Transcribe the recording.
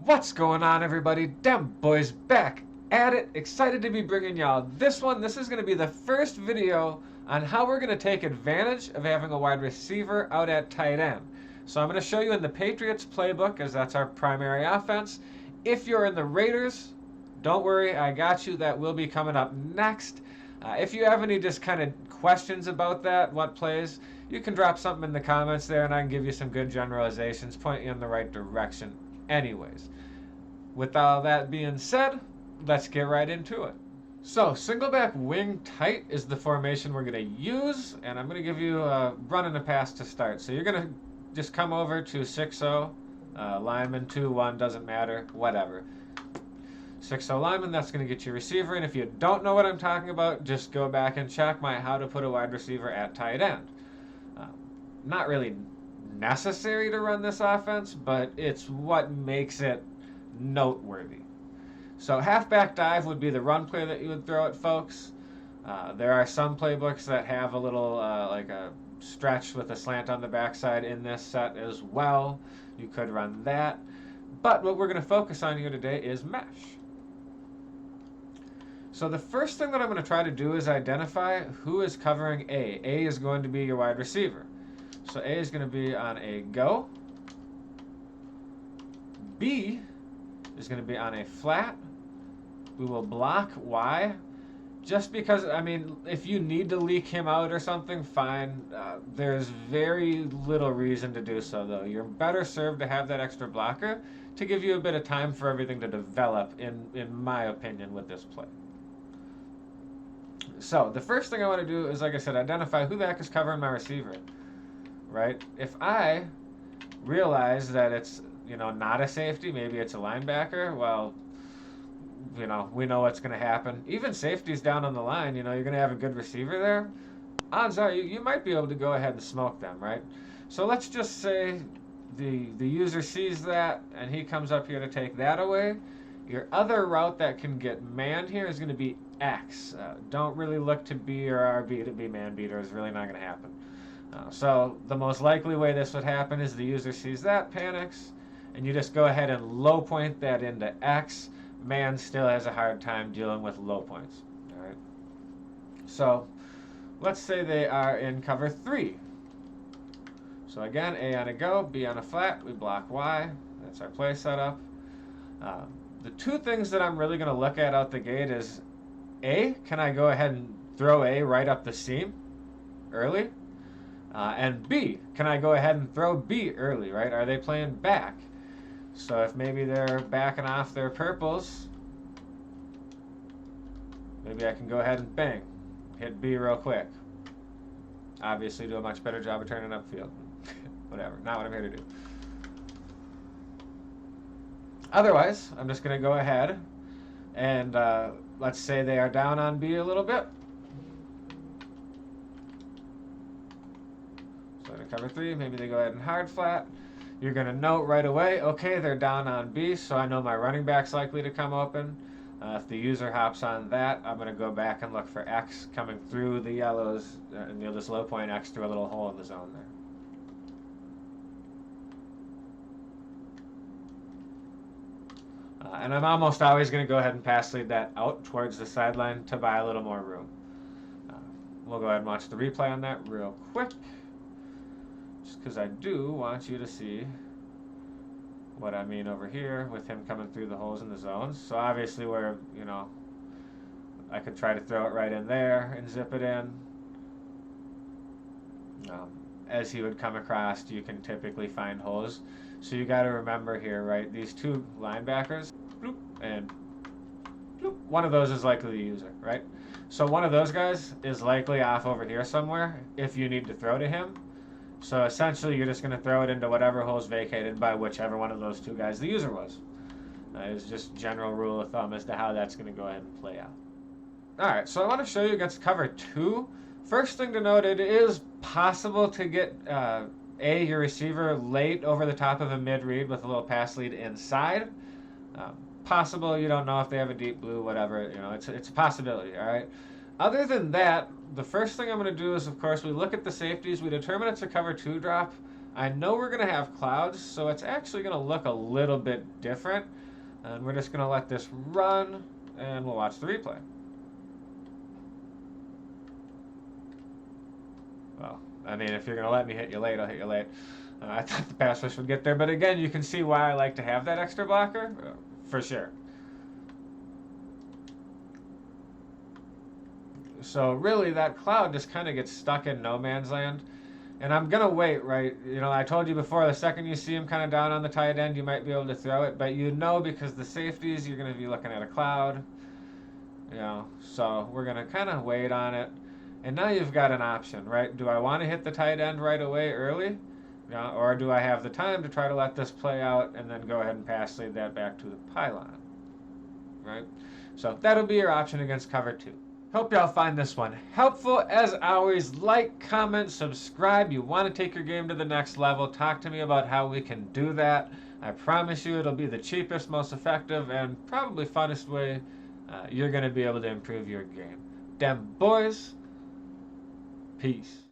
What's going on, everybody? Dem Boys back at it. Excited to be bringing y'all this one. This is going to be the first video on how we're going to take advantage of having a wide receiver out at tight end. So I'm going to show you in the Patriots playbook, as that's our primary offense. If you're in the Raiders, don't worry, I got you. That will be coming up next. If you have any just kind of questions about that, what plays, you can drop something in the comments there and I can give you some good generalizations, point you in the right direction anyways. With all that being said, let's get right into it. So, Singleback Wing Tight is the formation we're going to use, and I'm going to give you a run and a pass to start. So you're going to just come over to 6-0, lineman 2-1, doesn't matter, whatever. 6-0 lineman, that's going to get your receiver, and if you don't know what I'm talking about, just go back and check my how to put a wide receiver at tight end. Not really necessary to run this offense, but it's what makes it noteworthy. So halfback dive would be the run play that you would throw at folks. There are some playbooks that have a little like a stretch with a slant on the backside in this set as well. You could run that. But what we're going to focus on here today is mesh. So the first thing that I'm going to try to do is identify who is covering A. A is going to be your wide receiver. So A is going to be on a go. B is going to be on a flat. We will block Y. Just because, I mean, if you need to leak him out or something, fine. There's very little reason to do so, though. You're better served to have that extra blocker to give you a bit of time for everything to develop, in my opinion, with this play. So the first thing I want to do is, like I said, identify who the heck is covering my receiver. Right? If I realize that it's, not a safety, maybe it's a linebacker, well, we know what's going to happen. Even safeties down on the line, you're going to have a good receiver there. Odds are you might be able to go ahead and smoke them, right? So let's just say the user sees that and he comes up here to take that away. Your other route that can get manned here is going to be X. Don't really look to B or RB to be man beater. Is really not going to happen. So the most likely way this would happen is the user sees that, panics, and you just go ahead and low point that into X. Man still has a hard time dealing with low points. All right. So let's say they are in cover 3. So again, A on a go, B on a flat, we block Y. That's our play setup. The two things that I'm really going to look at out the gate is A, can I go ahead and throw A right up the seam early? And B, can I go ahead and throw B early, right? Are they playing back? So if maybe they're backing off their purples, maybe I can go ahead and bang, hit B real quick. Obviously do a much better job of turning upfield. Whatever, not what I'm here to do. Otherwise, I'm just going to go ahead and let's say they are down on B a little bit. So to cover 3, maybe they go ahead and hard flat. You're going to note right away, okay, they're down on B, so I know my running back's likely to come open. If the user hops on that, I'm going to go back and look for X coming through the yellows, and you'll just low point X through a little hole in the zone there. And I'm almost always going to go ahead and pass lead that out towards the sideline to buy a little more room. We'll go ahead and watch the replay on that real quick, just because I do want you to see what I mean over here with him coming through the holes in the zones. So obviously where, I could try to throw it right in there and zip it in. As he would come across, you can typically find holes. So you got to remember here, right, these two linebackers, bloop, and bloop, one of those is likely the user, right? So one of those guys is likely off over here somewhere if you need to throw to him. So essentially you're just going to throw it into whatever hole's vacated by whichever one of those two guys the user was. It's just general rule of thumb as to how that's going to go ahead and play out. Alright, so I want to show you against cover 2. First thing to note, it is possible to get your receiver late over the top of a mid-read with a little pass lead inside. Possible, you don't know if they have a deep blue, whatever, it's a possibility, all right? Other than that, the first thing I'm going to do is, of course, we look at the safeties. We determine it's a cover 2 drop. I know we're going to have clouds, so it's actually going to look a little bit different. And we're just going to let this run, and we'll watch the replay. Well, I mean, if you're going to let me hit you late, I'll hit you late. I thought the pass rush would get there, but again, you can see why I like to have that extra blocker, for sure. So really, that cloud just kind of gets stuck in no man's land. And I'm going to wait, right? You know, I told you before, the second you see him kind of down on the tight end, you might be able to throw it. But you know, because the safeties, you're going to be looking at a cloud. You know, so we're going to kind of wait on it. And now you've got an option, right? Do I want to hit the tight end right away early? You know, or do I have the time to try to let this play out and then go ahead and pass lead that back to the pylon? Right? So that'll be your option against cover 2. Hope y'all find this one helpful. As always, like, comment, subscribe. You want to take your game to the next level. Talk to me about how we can do that. I promise you it'll be the cheapest, most effective, and probably funnest way you're going to be able to improve your game. Dem boys, peace.